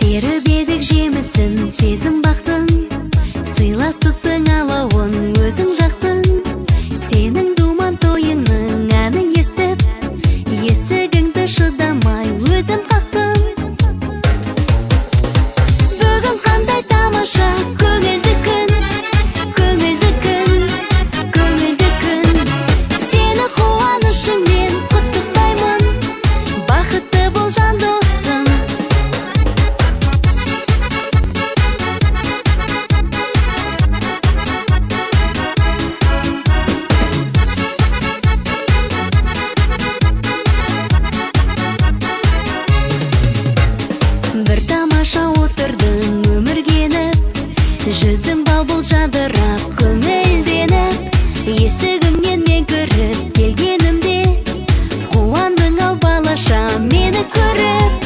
Теріп едік жемісін, сезім бақтың, сыйластықтың алауын өзің жақтың. Сенің думан тойыңның әнін естіп, есігіңді шыдамай өзім қақтым. Бүгін қандай тамаша, көңілді күн, көңілді күн, көңілді күн. Сені қуанышыңмен құттықтаймын, бақытты бол жан досым. Бір тамаша отырдың өміргеніп, жүзің бал-бұл жадырап көңілденіп. Есігіңнен мен кіріп келгенімде, қуандың ау балаша мені көріп.